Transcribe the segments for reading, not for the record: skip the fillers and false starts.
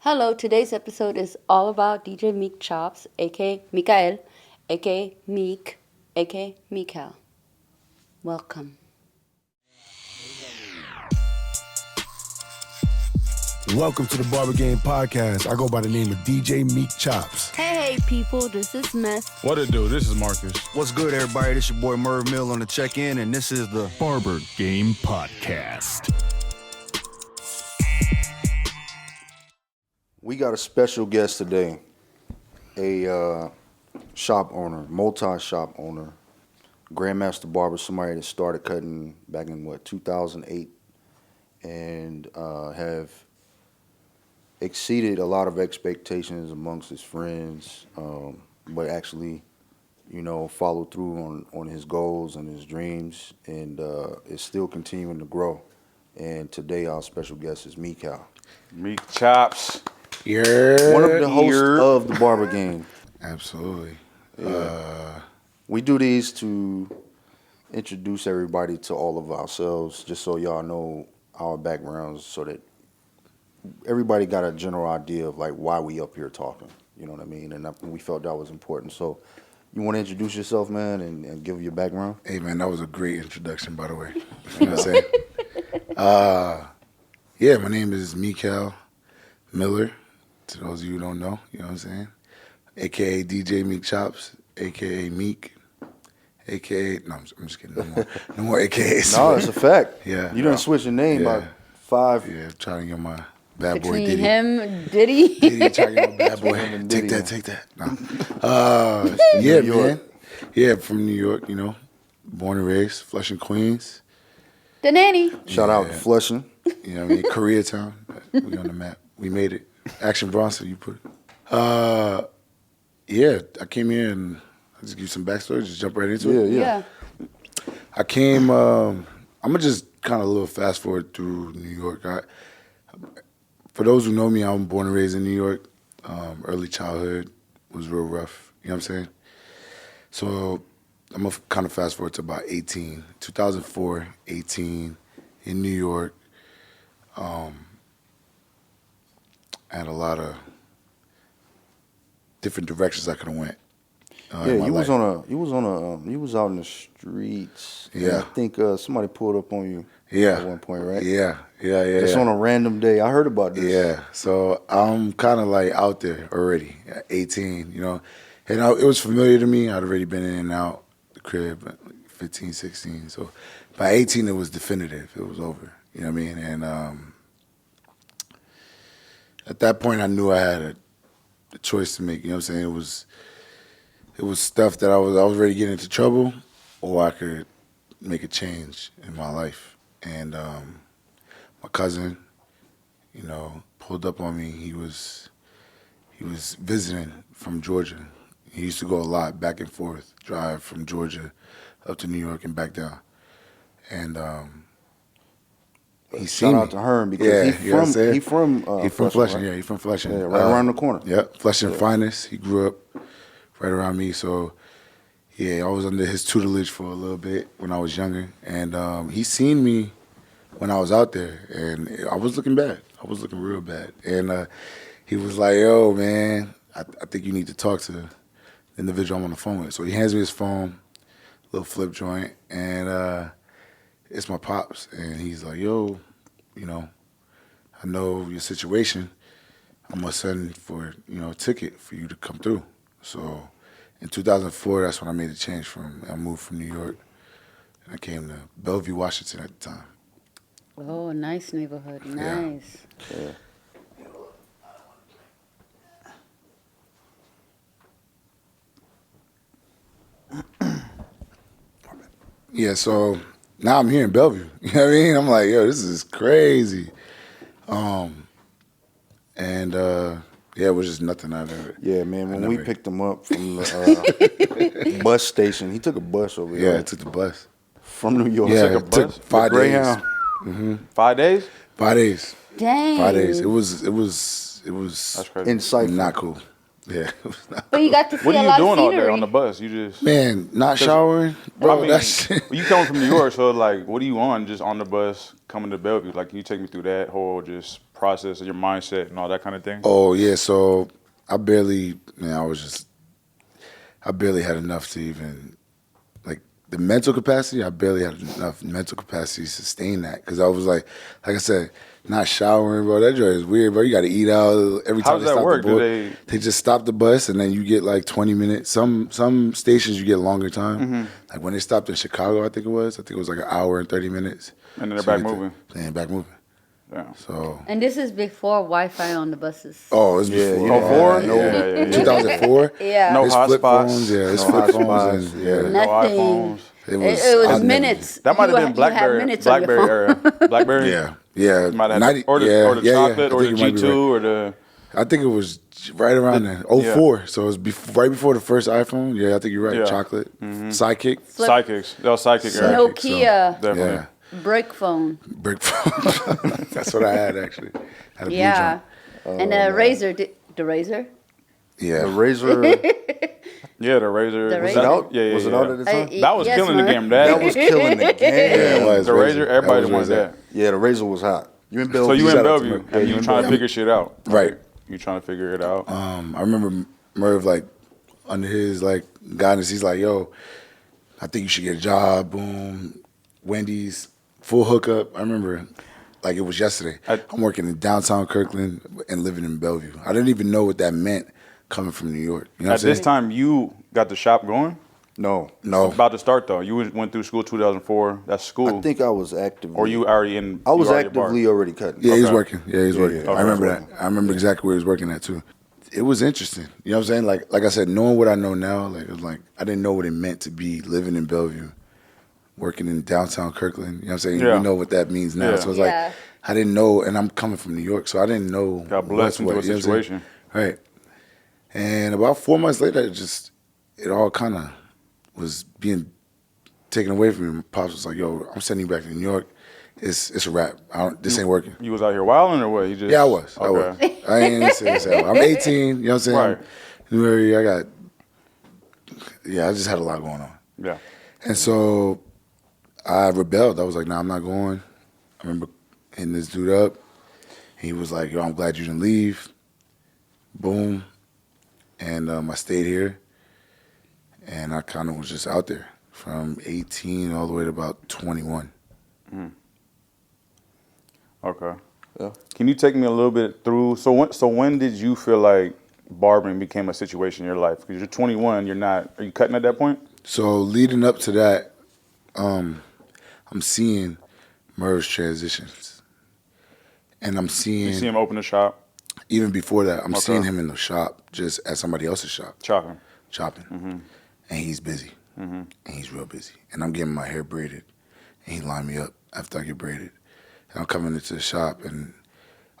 Hello, today's episode is all about DJ MeekChops, aka Mikael, aka Meek, aka Mikael. Welcome. Welcome to the Barber Game Podcast. I go by the name of DJ MeekChops. Hey, people, this is Mess. What it do? This is Marcus. What's good, everybody? This your boy Merv Mill on the check-in, and this is the Barber Game Podcast. We got a special guest today, a shop owner, multi-shop owner, Grandmaster Barber, somebody that started cutting back in, 2008, and have exceeded a lot of expectations amongst his friends, but actually, followed through on his goals and his dreams, and is still continuing to grow. And today our special guest is MeekChops. MeekChops. Yeah. One of the hosts of the Barber Game. Absolutely. We do these to introduce everybody to all of ourselves, just so y'all know our backgrounds, so that everybody got a general idea of like why we up here talking. You know what I mean? And we felt that was important. So, you want to introduce yourself, man, and give your background? Hey, man, that was a great introduction, by the way. You know what I'm saying? My name is Mikael Miller, to those of you who don't know. You know what I'm saying? A.K.A. DJ MeekChops, A.K.A. Meek, A.K.A. No, I'm just kidding. No more A.K.A.s. No, it's a fact. Yeah. You done switched your name by 5. Yeah, trying to get my bad boy Between Diddy. him, Diddy. Diddy, trying to get my bad boy. and Take Diddy. that. No. Yeah, New York. man. Yeah, from New York, born and raised, Flushing, Queens. The nanny. Shout out to Flushing. You know what I mean? Koreatown. We on the map. We made it. Action Bronson, you put it. I came here and I'll just give you some backstory, just jump right into it. Yeah. I came, I'm going to just kind of a little fast forward through New York. For those who know me, I'm born and raised in New York. Early childhood was real rough, you know what I'm saying? So I'm going to kind of fast forward to about 18, 2004, 18, in New York. I had a lot of different directions I could have went. You was out in the streets. And Yeah. I think somebody pulled up on you Yeah. at one point, right? Yeah. Just on a random day. I heard about this. Yeah, so I'm kind of like out there already at 18, And it was familiar to me. I'd already been in and out the crib at 15, 16. So by 18, it was definitive. It was over, you know what I mean? And at that point, I knew I had a choice to make, you know what I'm saying? It was stuff that I was ready to get into trouble, or I could make a change in my life. And my cousin, pulled up on me. He was visiting from Georgia. He used to go a lot back and forth, drive from Georgia up to New York and back down. And he seen Shout me. out to Herm because he from Flushing. right? Yeah, he from Flushing. Yeah, right around the corner. Yep, Flushing finest. He grew up right around me. So yeah, I was under his tutelage for a little bit when I was younger. And he seen me when I was out there, and I was looking bad. I was looking real bad. And he was like, yo, man, I think you need to talk to the individual I'm on the phone with. So he hands me his phone, little flip joint, and it's my pops. And he's like, yo, I know your situation. I'm going to send for, a ticket for you to come through. So in 2004, that's when I made the change I moved from New York, and I came to Bellevue, Washington at the time. Oh, nice neighborhood. Nice. Yeah. Yeah, so now I'm here in Bellevue. You know what I mean? I'm like, yo, this is crazy. It was just nothing I've ever. Yeah, man. When we picked him up from the bus station, he took a bus over here. Yeah, I took the bus. From New York. Yeah, Took a it took bus? 5 days. Greyhound. 5 days? 5 days. Dang. 5 days. It was That's crazy. Insightful. not cool. Yeah, it was not. But you got to see What a are you lot doing of out scenery. there on the bus? You just Man, not showering, bro. I mean, that's you coming from New York, so like, what are you on? Just on the bus coming to Bellevue? Like, can you take me through that whole just process, your mindset, and all that kind of thing? Oh yeah, so I barely had enough to even like the mental capacity. I barely had enough mental capacity to sustain that because I was like I said, not showering, bro. That joint is weird, bro. You got to eat out every How time. does that work? They just stop the bus and then you get like 20 minutes. Some stations you get longer time. Mm-hmm. Like when they stopped in Chicago, I think it was like an hour and 30 minutes. And then they're back moving. Then they're back moving. Yeah. So. And this is before Wi-Fi on the buses. Oh, it was before. Before? Yeah. 2004. Yeah. No It's flip hotspots. phones. Yeah, it's No flip phones. hotspots, And, yeah. yeah. No Nothing. iPhones. It was minutes. That might have You been you had BlackBerry. minutes on your BlackBerry phone. era. BlackBerry. Yeah. Might have 90 or the chocolate I or think the you might be G2 right. or the. I think it was right around then. 04. So it was right before the first iPhone. Yeah, I think you're right. Yeah. Chocolate. Sidekick. Psychics. That was psychic era. Nokia Definitely. Yeah. brick phone. Brick phone. That's what I had actually. Had a blue Yeah. joint. And the Razor. The Razor? Yeah. The Razor Yeah, the Razor. The Was Razor? that out? Yeah, yeah, Was it yeah. out at the time? That was Yes, killing the man. game. That was killing the game. Yeah, it was. The Razor. Everybody That was wanted Razor. that. Yeah, the Razor was hot. You in So Bellevue? you in Shout out to Bellevue Merv. and you you in trying to Bellevue. figure shit out. Right. You trying to figure it out. I remember Merv like under his like guidance, he's like, "Yo, I think you should get a job." Boom, Wendy's, full hookup. I remember like it was yesterday. I'm working in downtown Kirkland and living in Bellevue. I didn't even know what that meant coming from New York. You know what I'm At saying? this time, you got the shop going? No. No. About to start, though. You went through school 2004. That's school. I think I was actively. Or you already in. I was you already a bar? actively already cutting. Yeah, he was Okay. working. Yeah, he was working. yeah. I remember Okay. that. I remember exactly where he was working at too. It was interesting. You know what I'm saying? Like I said, knowing what I know now, like it was like I didn't know what it meant to be living in Bellevue, working in downtown Kirkland. You know what I'm saying? Yeah. We know what that means now. Yeah. So it's Yeah. like I didn't know, and I'm coming from New York, so I didn't know. Got blessed into a you know what I'm saying? situation. Right. And about 4 months later, it all kind of was being taken away from me. My pops was like, "Yo, I'm sending you back to New York. It's a wrap. This ain't working." You was out here wilding or what? You just. Yeah, I was. Okay. I ain't saying I'm 18. You know what I'm saying? Right. New area. I just had a lot going on. Yeah. And so I rebelled. I was like, "Nah, I'm not going." I remember hitting this dude up. He was like, "Yo, I'm glad you didn't leave." Boom. And I stayed here. And I kind of was just out there from 18 all the way to about 21. Okay. Yeah. Can you take me a little bit through? So when did you feel like barbering became a situation in your life? Because you're 21, you're not. Are you cutting at that point? So leading up to that, I'm seeing Merv's transitions. And I'm You seeing, see him open the shop, even before that, I'm Okay. seeing him in the shop just at somebody else's shop, chopping. chopping. And he's busy. And he's real busy. And I'm getting my hair braided. And he lined me up after I get braided. And I'm coming into the shop. And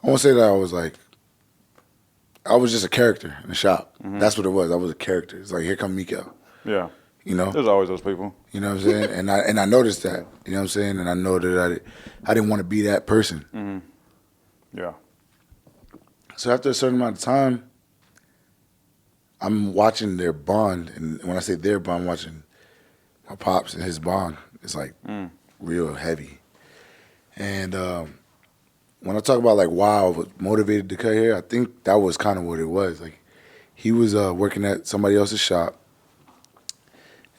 I won't say that I was just a character in the shop. That's what it was. I was a character. It's like, here come Mikael. Yeah. You know? There's always those people. You know what I'm saying? And I noticed that. You know what I'm saying? And I know that I didn't want to be that person. Yeah. So after a certain amount of time, I'm watching their bond. And when I say their bond, I'm watching my pops and his bond. It's like real heavy. And when I talk about like why I was motivated to cut hair, I think that was kind of what it was. Like he was working at somebody else's shop.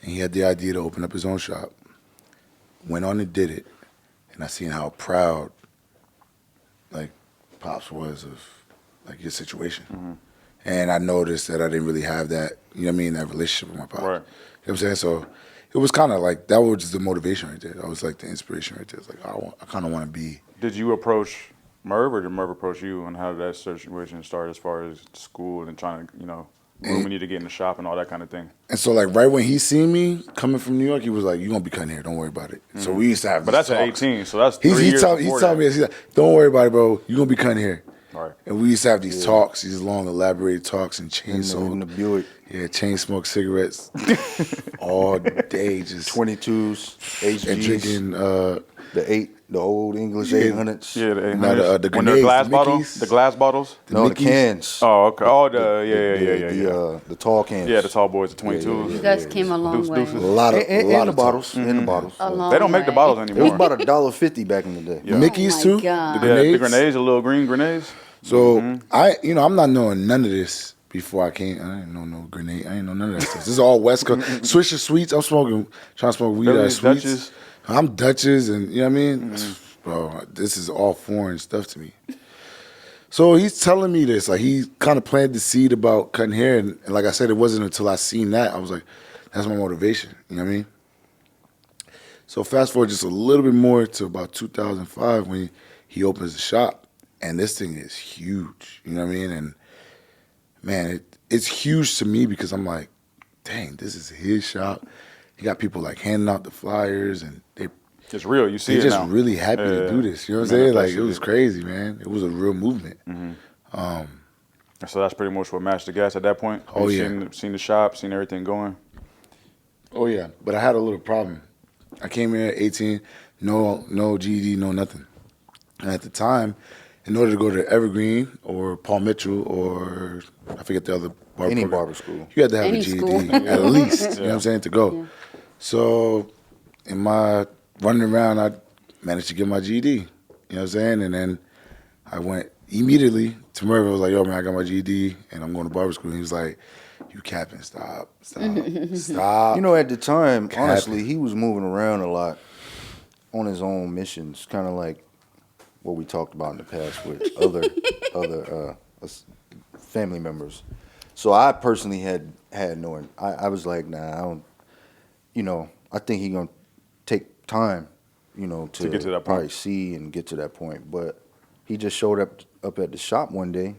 And he had the idea to open up his own shop. Went on and did it. And I seen how proud, like, Pops was of, like, his situation. And I noticed that I didn't really have that, you know what I mean, that relationship with my Pops. Right. You know what I'm saying? So it was kind of like, that was the motivation right there. That was, like, the inspiration right there. It's like, I kind of want to be. Did you approach Merv or did Merv approach you? And how did that situation start as far as school and trying to, when we need to get in the shop and all that kind of thing? And so, like, right when he seen me coming from New York, he was like, "You gonna be cutting hair? Don't worry about it." So we used to have. But these that's at talks. 18, so that's He's 3 years telling before me that. this. He's like, "Don't worry about it, bro. You gonna be cutting hair." All right. And we used to have these talks, these long, elaborated talks, and chain In smoke. the Buick. Yeah, chain smoke cigarettes all day, just 22s, HGs. and drinking The old English 800s. Yeah, the 800s. No, the when they're grenades, glass the bottle, Mickeys. the glass bottles. No, the Mickeys. cans. Oh, okay. Oh, yeah. The tall cans. Yeah, the tall boys, the 22s. You guys came a long way. A lot of And the of bottles. talk. And the bottles. A long They don't make the way. bottles It was anymore. about $1.50 back in the day. Yeah. Mickeys Oh my too. God. The Yeah, grenades. the grenades, the little green grenades. So I'm not knowing none of this before I came. I didn't know no grenade. I didn't know none of that stuff. This is all West Coast. Swisher Sweets. I'm trying to smoke weed out of Phillies, Sweets. Dutchess. I'm Dutchess, and you know what I mean, bro. This is all foreign stuff to me. So he's telling me this, like he kind of planted the seed about cutting hair, and like I said, it wasn't until I seen that I was like, that's my motivation. You know what I mean? So fast forward just a little bit more to about 2005 when he opens the shop, and this thing is huge. You know what I mean? And man, it's huge to me because I'm like, dang, this is his shop. He got people like handing out the flyers, and It's real. You see they're it just now. really happy to do this. You know what I'm saying? Like it was crazy, man. It was a real movement. So that's pretty much what matched the gas at that point. Oh, You yeah. Seen the shop, seen everything going. Oh yeah, but I had a little problem. I came here at 18, no GED, no nothing. And at the time, in order to go to Evergreen or Paul Mitchell or I forget the other barber Any program, barber school. you had to have Any a GED school. at least. You know what I'm saying to go. Yeah. So in my running around, I managed to get my GED. You know what I'm saying? And then I went immediately to Merv. I was like, yo, man, I got my GED and I'm going to barber school. And he was like, you capping, stop. Stop. You know, at the time, Capping. honestly, he was moving around a lot on his own missions, kind of like what we talked about in the past with other family members. So I personally had no. I was like, nah, I don't. You know, I think he's gonna take time. You know, to get to that point. probably see and get to that point. But he just showed up at the shop one day,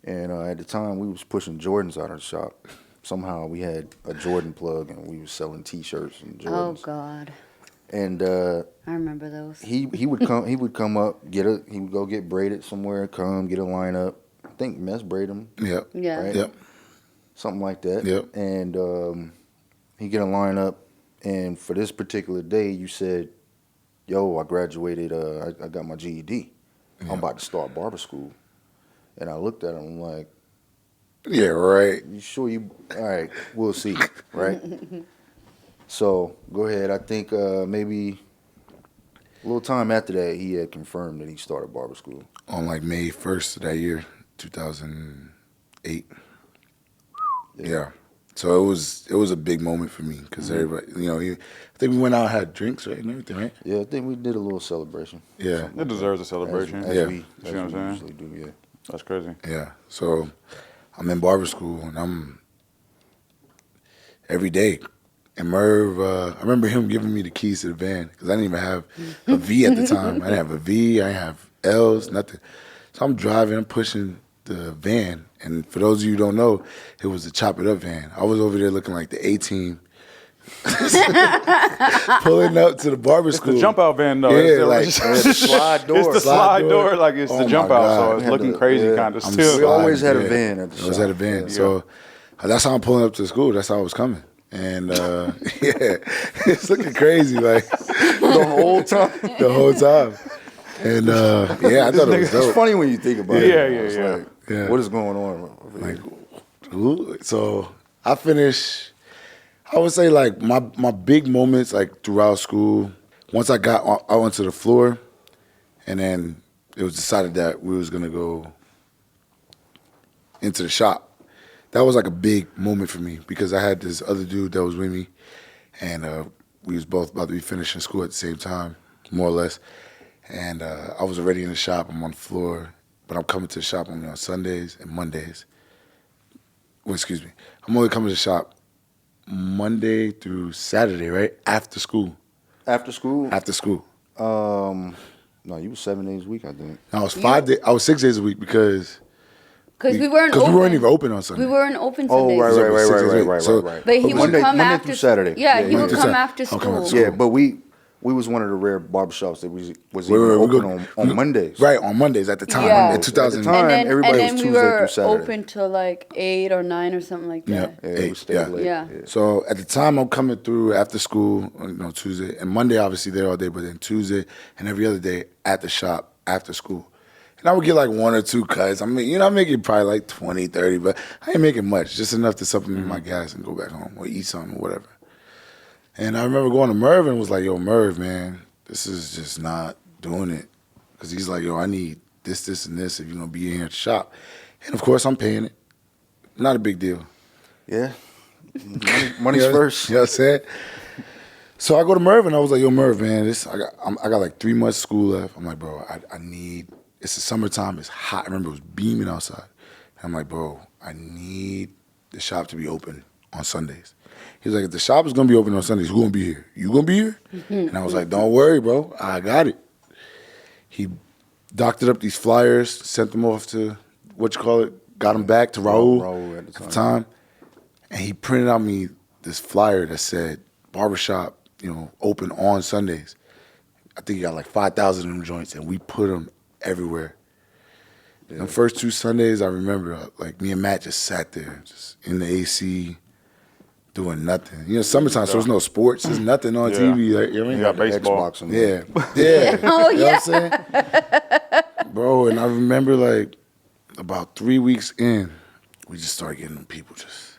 and at the time we was pushing Jordans out of the shop. Somehow we had a Jordan plug, and we was selling T-shirts and Oh Jordans. God, And I remember those. he would come. He would come up, he would go get braided somewhere, come get a lineup. I think Mess braid him, Yep. Yeah. right? Yep. Something like that. Yep. And he get a lineup, and for this particular day, you said, "Yo, I graduated. I got my GED. Yeah. I'm about to start barber school." And I looked at him I'm like, Yeah, right. "You sure you? All right, we'll see, right?" So go ahead. I think maybe a little time after that, he had confirmed that he started barber school. On like May 1st of that year, 2008. Yeah. So it was a big moment for me because everybody, you know, I think we went out and had drinks, right, and everything, right? Yeah, I think we did a little celebration. Yeah. It deserves a celebration. As Yeah. we, You as see what I'm we saying? usually do, yeah. That's crazy. Yeah. So I'm in barber school and I'm every day. And Merv, I remember him giving me the keys to the van because I didn't even have a V at the time. I didn't have a V. I didn't have L's, nothing. So I'm driving, I'm pushing the van. And for those of you who don't know, it was a Chop It Up van. I was over there looking like the A-team. Pulling up to the barber school. The jump out van though. Yeah, It's like the- the slide door. It's the Slide slide door. door, like it's Oh the my jump out, so God. it's We had looking to- crazy yeah. kind of I'm still. We always sliding, had a van at the Always shop. had a van. Yeah. So that's how I'm pulling up to school. That's how I was coming. And yeah, it's looking crazy like The whole time. the whole time. And yeah, I thought it was It's dope. funny when you think about Yeah, it. yeah, It's yeah. like, Yeah. what is going on over Like, here? ooh. So I finished. I would say like my big moments like throughout school. Once I got out onto the floor, and then it was decided that we was gonna go into the shop. That was like a big moment for me because I had this other dude that was with me, and we was both about to be finishing school at the same time, more or less. And I was already in the shop. I'm on the floor, but I'm coming to the shop only on Sundays and Mondays. Well, excuse me. I'm only coming to the shop Monday through Saturday, right? After school. After school? After school. No, you was 7 days a week, I think. I was 5 days. I was 6 days a week because we weren't open. we weren't even open on Sunday. We weren't open Oh, Sundays. right, So right, it was 6 days a week. right. So- But he would Monday- come Monday after through Saturday. Yeah, Yeah, he Monday would through come Saturday. after I'll come school. after school. Yeah, but we we was one of the rare barbershops that was Wait, even we open on Mondays. Right, on Mondays at the time. Yeah. In 2000. At the time, everybody was and then we Tuesday were through Saturday. open till like 8 or 9 or something like Yeah. that. Yeah, Hey, we stayed late. Yeah. So at the time, I'm coming through after school, Tuesday. And Monday, obviously, there all day, but then Tuesday and every other day at the shop after school. And I would get like 1 or 2 cuts. I mean, I'm making probably like 20, 30, but I ain't making much. Just enough to supplement my gas and go back home or eat something or whatever. And I remember going to Merv and was like, yo, Merv, man, this is just not doing it. Because he's like, yo, I need this, this, and this if you're going to be in here at the shop. And of course, I'm paying it. Not a big deal. Yeah. Money's first. You know what I'm saying? So I go to Merv and I was like, yo, Merv, man, I got like 3 months of school left. I'm like, bro, I need, it's the summertime, it's hot. I remember it was beaming outside. And I'm like, bro, I need the shop to be open on Sundays. He was like, if the shop is going to be open on Sundays, who's going to be here? You going to be here? And I was like, don't worry, bro, I got it. He doctored up these flyers, sent them off to, got them back to Raul at the time. And he printed out me this flyer that said, barbershop, open on Sundays. I think he got like 5,000 of them joints, and we put them everywhere. Yeah. The first 2 Sundays, I remember, like, me and Matt just sat there, just in the AC, doing nothing. Summertime, so there's no sports, there's nothing on TV. Like, you know what I mean? You got baseball. Xbox and Yeah. Oh, You know what I'm saying? Bro, and I remember, like, about 3 weeks in, we just started getting them people just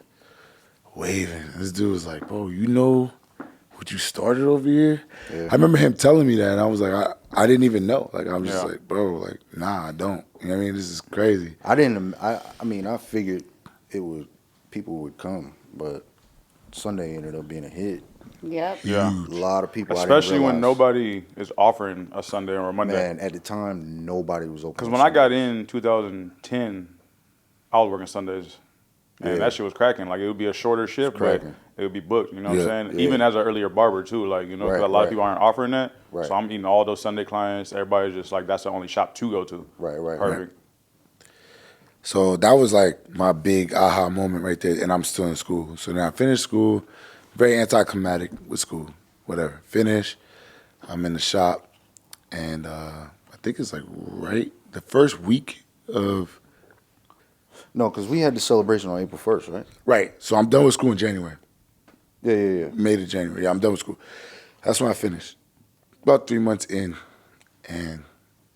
waving. This dude was like, bro, you know what you started over here? Yeah. I remember him telling me that, and I was like, I didn't even know. Like, I'm just like, bro, like, nah, I don't. You know what I mean? This is crazy. I mean, I figured people would come, but Sunday ended up being a hit. Yep. Yeah. A lot of people, especially I didn't when realize. nobody is offering a Sunday or a Monday. Man, at the time, nobody was open. Because when I got in 2010, I was working Sundays. And that shit was cracking. Like, it would be a shorter shift, but it would be booked. You know what I'm saying? Yeah. Even as an earlier barber, too. Like, because a lot of people aren't offering that. Right. So I'm eating all those Sunday clients. Everybody's just like, that's the only shop to go to. Right. Perfect. So that was like my big aha moment right there. And I'm still in school. So then I finished school. Very anticlimactic with school. Whatever. Finish. I'm in the shop. And I think it's like the first week of... No, because we had the celebration on April 1st, right? Right. So I'm done with school in January. Yeah. May to January. Yeah, I'm done with school. That's when I finished. About 3 months in. And,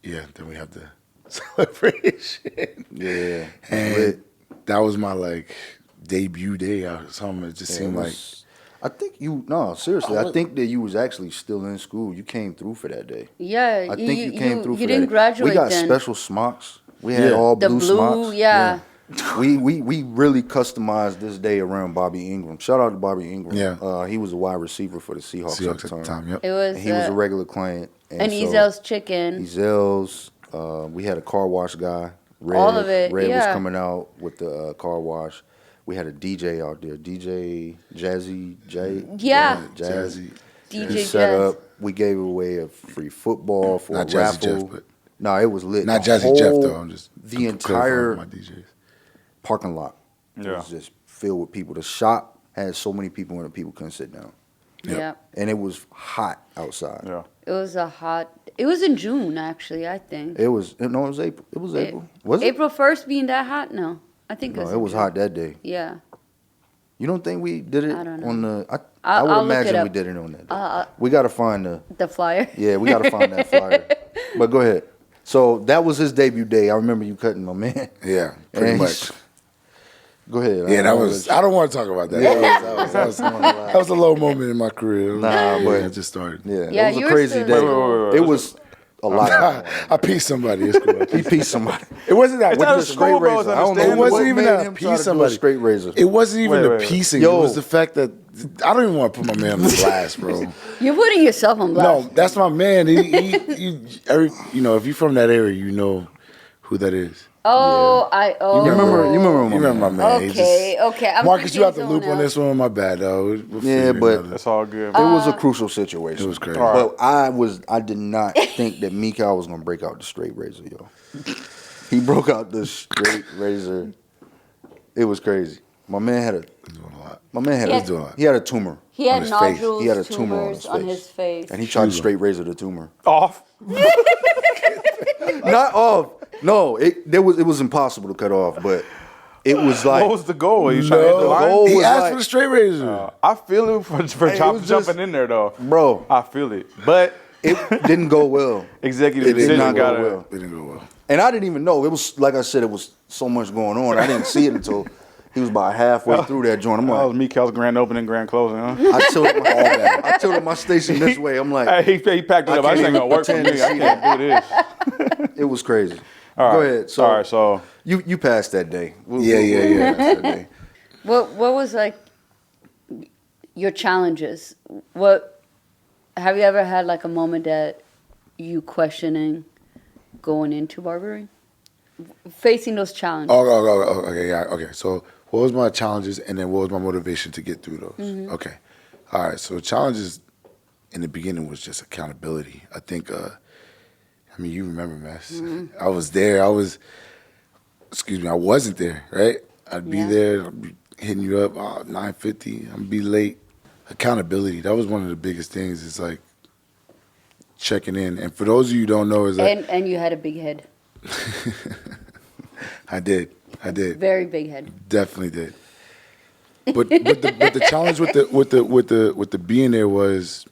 then we have the celebration. Yeah. And that was my, like, debut day or something. It just seemed like... I think seriously, I think that you was actually still in school. You came through for that day. Yeah. I think you came through for that. You didn't graduate We got then. special smocks. We had all blue smocks. Yeah. We really customized this day around Bobby Ingram. Shout out to Bobby Ingram. Yeah. he was a wide receiver for the Seahawks at the time. Yep. It was. And he was a regular client. And Ezel's chicken. Ezel's. We had a car wash guy. Red, all of it. Red was coming out with the car wash. We had a DJ out there, DJ Jazzy J. Yeah. Jazzy. DJ He set Jazz. up. We gave away a free football for Not a Jazzy raffle. Jeff, but No, it was lit. not The Jazzy Jeff whole- though. I'm just the clarifying entire my DJs. parking lot was just filled with people. The shop had so many people in it, people couldn't sit down. Yeah. And it was hot outside. Yeah. It was in June, actually, I think. It was April. It was April. Was it? April 1st being that hot? No. I think No, it was hot that day. Yeah. You don't think we did it I don't know. on the? I I'll would look it imagine we up. did it on that day. We got to find The flyer. Yeah, we got to find that flyer. But go ahead. So that was his debut day. I remember you cutting my man. Yeah, pretty And much. Go ahead. Yeah, that was. I don't want to talk about that. That was a low moment in my career. But I just started. Yeah, it was you a were crazy still- day. Wait. It was a lot. I pieced somebody. It's cool. He pieced somebody. It wasn't that. It's not a With the school, bro. It's I don't know It understandable. wasn't what even made a him try piece to do a somebody. straight razor. It wasn't even Wait, the wait. piecing. Yo. It was the fact that I don't even want to put my man on the blast, bro. You're putting yourself on blast. No, that's my man. If you're from that area, you know who that is. Oh, You remember my man. He Okay. I'm Marcus, you thinking out the loop someone on this one. My bad, though. We'll Yeah, figure it but out. That's all good. It was a crucial situation. It was crazy. But I did not think that Mika was gonna break out the straight razor, yo. He broke out the straight razor. It was crazy. My man had a. He's doing a lot. My man had He a. had- doing a lot. He had a tumor. He had his face. nodules, He had a tumor tumors on his face. And he tried to straight razor the tumor. Off. Not off. No, it was impossible to cut off, but it was like. What was the goal? Are you trying to hit the line? goal He was asked like- for the straight razor. I feel it for Hey, it was just- jumping in there though, Bro. I feel it, but It didn't go well. executive It did decision not go gotta. well. It didn't go well. And I didn't even know. It was, like I said, it was so much going on. I didn't see it until he was about halfway through that joint. I'm That was like, MeekChops grand opening, grand closing, huh? I tilted my station this way. I'm like, Hey, he packed it up. I can't ain't gonna work for pretend me. to I see can't do this. it was crazy. All Go right. ahead. So, All right, so you passed that day. Yeah. Passed that day. What was like your challenges? What have you ever had like a moment that you questioning going into barbering? Facing those challenges. Okay, yeah, okay. So what was my challenges and then what was my motivation to get through those? Okay. All right, so challenges in the beginning was just accountability. I think, you remember, Mess. I was there. I wasn't there, right? I'd be there, I'd be hitting you up, 9:50, I'm be late. Accountability, that was one of the biggest things. It's like checking in. And for those of you who don't know, is that And you had a big head. I did. Very big head. Definitely did. But the challenge with the being there was,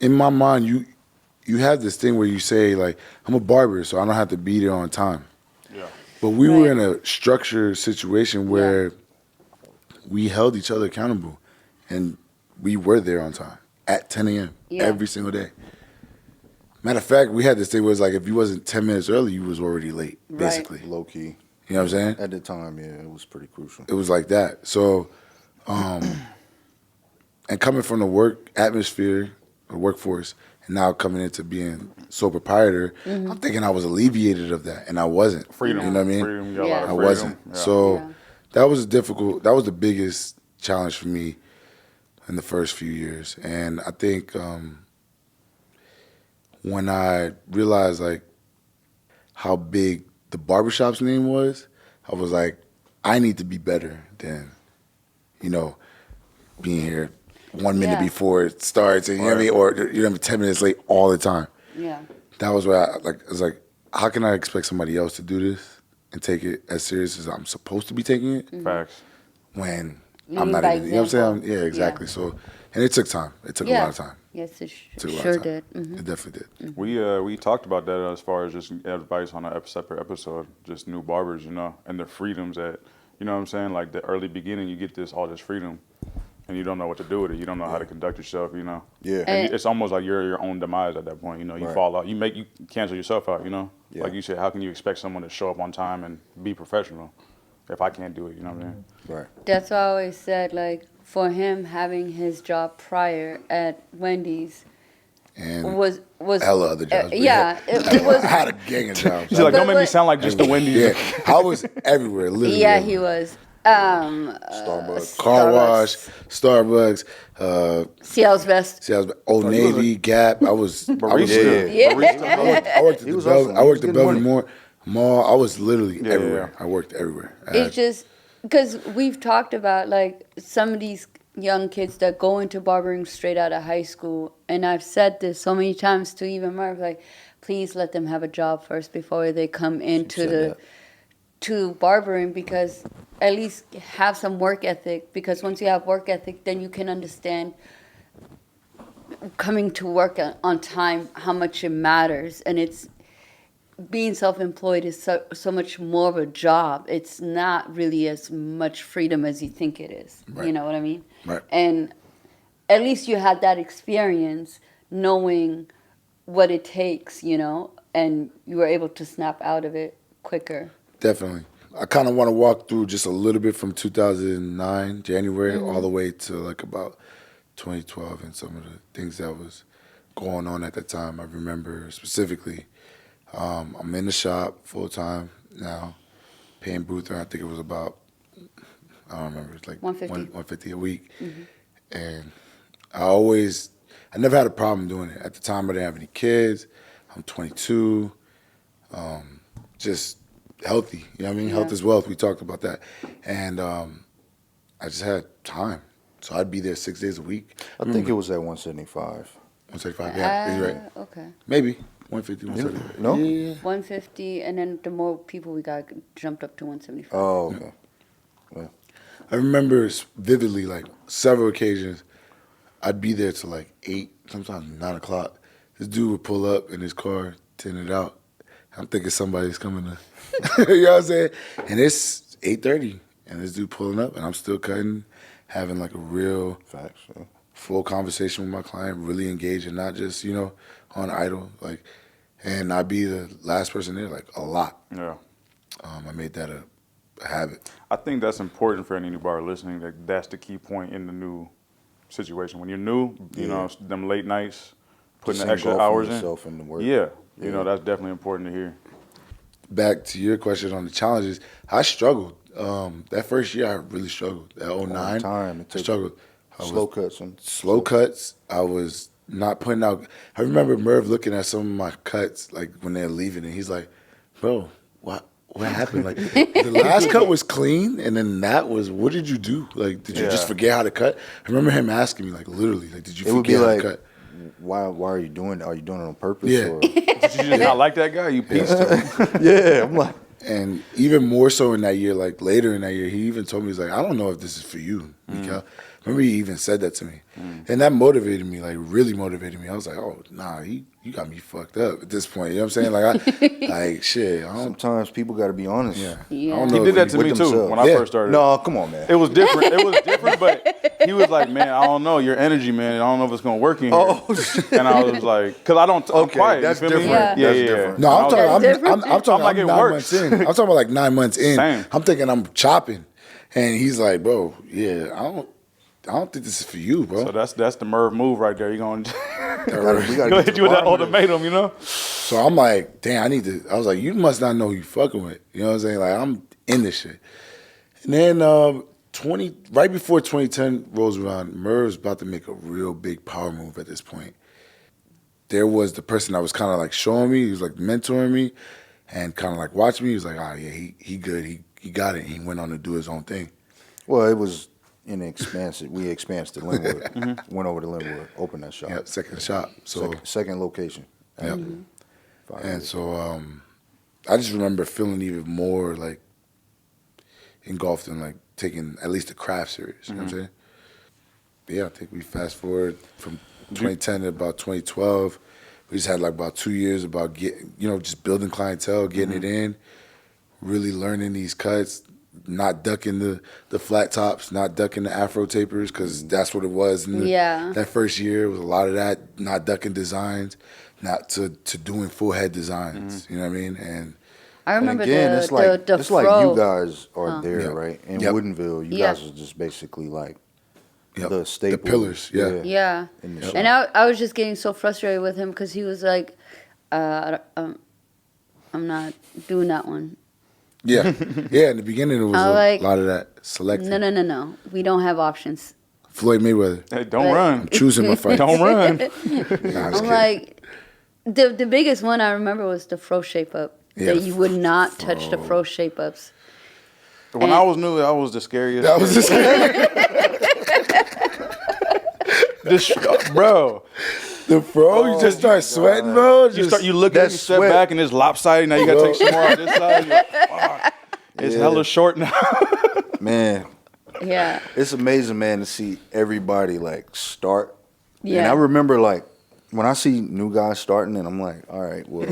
in my mind, you have this thing where you say, like, I'm a barber, so I don't have to be there on time. yeah. But we were Right. in a structured situation where we held each other accountable, and we were there on time at 10 a.m. Yeah. every single day. Matter of fact, we had this thing where it's like if you wasn't 10 minutes early, you was already late, Right. basically. Low key. You know what I'm saying? At the time, yeah, it was pretty crucial. It was like that. So, and coming from the work atmosphere, the workforce, and now coming into being sole proprietor, I'm thinking I was alleviated of that, and I wasn't. Freedom. You know what I mean? Freedom. You got a Yeah. lot of I freedom. wasn't. Yeah. So Yeah. that was difficult. That was the biggest challenge for me in the first few years. And I think when I realized like how big the barbershop's name was, I was like, I need to be better than, being here 1 minute Yeah. before it starts, and you know what I mean, or 10 minutes late all the time. Yeah. That was where I was like, how can I expect somebody else to do this and take it as serious as I'm supposed to be taking it Facts. when You I'm lead not by even, you know what I'm saying? example. Yeah, exactly. Yeah. So, and it took time. It took a lot of time. Yes, it It took a lot sure of time. did. It definitely did. We talked about that as far as just advice on a separate episode, just new barbers, and the freedoms that, you know what I'm saying? Like the early beginning, you get all this freedom, and you don't know what to do with it. You don't know how to conduct yourself, Yeah. And it's almost like you're your own demise at that point. You Right. fall out. You cancel yourself out. Yeah. Like you said, how can you expect someone to show up on time and be professional if I can't do it? You know what I mean? Right. That's why I always said, like, for him having his job prior at Wendy's And was hella other jobs. but yeah, it was. I had a gang of jobs. She's like, But don't make me like- sound like just the Wendy's. Yeah, I was everywhere, literally. Yeah, everywhere. he was. Starbucks. Car Starbucks. wash, Starbucks, Ciel's best. see, I was Old Navy, Gap. I was Barista. Yeah. I worked at He the was Bel- hustling. I He worked was at getting money. Belvedere Mall. I was literally Yeah, everywhere. yeah. I worked everywhere. It's just because we've talked about like some of these young kids that go into barbering straight out of high school, and I've said this so many times to even Marv, like, please let them have a job first before they come into said the that. to barbering, because at least have some work ethic, because once you have work ethic, then you can understand coming to work on time, how much it matters. And it's being self-employed is so much more of a job. It's not really as much freedom as you think it is. You Right. know what I mean? Right. And at least you had that experience knowing what it takes, and you were able to snap out of it quicker. Definitely. I kind of want to walk through just a little bit from 2009, January, all the way to like about 2012 and some of the things that was going on at that time. I remember specifically, I'm in the shop full time now, paying Bruther. I think it was about, I don't remember, it's like $150. $150 a week. And I never had a problem doing it. At the time, I didn't have any kids. I'm 22. healthy. You know what I mean? Health is wealth. We talked about that. And I just had time. So I'd be there 6 days a week. I think it was at 175. 175, yeah, you're right. Okay. Maybe 150, 175. No? Yeah. 150, and then the more people we got, jumped up to 175. Oh, okay. Yeah. I remember vividly, like several occasions, I'd be there till like 8, sometimes 9 o'clock. This dude would pull up in his car, tint it out. I'm thinking somebody's coming to, you know what I'm saying? And it's 8:30, and this dude pulling up, and I'm still cutting, having like a real Facts. Yeah. full conversation with my client, really engaged, and not just, you know, on idle. Like, and I'd be the last person there, like, a lot. Yeah. I made that a habit. I think that's important for any new barber listening. That's the key point in the new situation. When you're new, you know, them late nights, putting Just the extra engulfing hours in. yourself in the work. Yeah. You know, that's definitely important to hear. Back to your question on the challenges, I struggled. That first year, I really struggled. That 09, time. It I took struggled. slow cuts. And Slow cuts. I was not putting out. I remember Merv looking at some of my cuts, like when they're leaving, and he's like, "Bro, what happened? Like the last cut was clean, and then that was. What did you do? Like, did you just forget how to cut?" I remember him asking me, like, literally, like, "Did you forget how to cut?" Why are you doing it? Are you doing it on purpose? Yeah. Or? Did you just not like that guy? You pieced him. Yeah, I'm like, And even more so in that year, like later in that year, he even told me, he's like, "I don't know if this is for you, Mika." Remember, he even said that to me. And that motivated me, like really motivated me. I was like, "Oh, nah, you got me fucked up at this point." You know what I'm saying? Like, like shit, I don't. sometimes people got to be honest. Yeah. Yeah. I don't He know did if that to with me too themselves. when I Yeah. first started. No, come on, man. It was different. It was different, but he was like, "Man, I don't know your energy, man. I don't know if it's gonna work in here." Oh, shit. And I was like, "Cause I don't. I'm Okay, quiet. that's you feel different. Me? Yeah. Yeah, That's yeah. different. No, I'm I was talking. like, I'm talking. I'm like, I'm it 9 works. months in. I'm talking about like 9 months in. Same. I'm thinking I'm chopping, and he's like, "Bro, yeah, I don't think this is for you, bro." So that's the Merv move right there. You gonna we gotta go get hit to you with that the bottom of this. ultimatum, you know? So I'm like, damn, I was like, you must not know who you fucking with. You know what I'm saying? Like, I'm in this shit. And then right before 2010 rolls around, Merv's about to make a real big power move at this point. There was the person that was kind of like showing me, he was like mentoring me and kind of like watching me. He was like, oh, yeah, he good. He got it. He went on to do his own thing. Well, it was in the expansion. We expanded to Linwood. Went over to Linwood, opened that shop. Yeah, second shop. So, second location. yeah. Five And years. so I just remember feeling even more like engulfed in like taking at least the craft serious. You know what I'm saying? But yeah, I think we fast forward from 2010 to about 2012. We just had like about 2 years about just building clientele, getting it in, really learning these cuts, not ducking the flat tops, not ducking the Afro tapers, because that's what it was. In that first year, it was a lot of that, not ducking designs, not to doing full head designs. You know what I mean? And I remember again, it's like the it's like fro. you guys are there, Yeah. right? In Yep. Woodinville, you Yeah. guys are just basically like Yep. the staples. The pillars, yeah. Yeah. In the And I was just getting so frustrated with him because he was like, I'm not doing that one. yeah, in the beginning, it was like, a lot of that selecting. No. We don't have options. Floyd Mayweather, Hey, don't run. choosing my fight. Don't run. Nah, I was I'm kidding. like, the biggest one I remember was the fro shape up. Yeah, That you would not touch the fro shape ups. When I was new, I was the scariest. That was just Bro. the fro. You just start sweating, bro. You look at it, you step sweat. back, and it's lopsided. Now you got to take some more on this side. You're like, fuck. It's hella short now. Man, Yeah. it's amazing, man, to see everybody like start. Yeah. And I remember like when I see new guys starting, and I'm like, all right, well,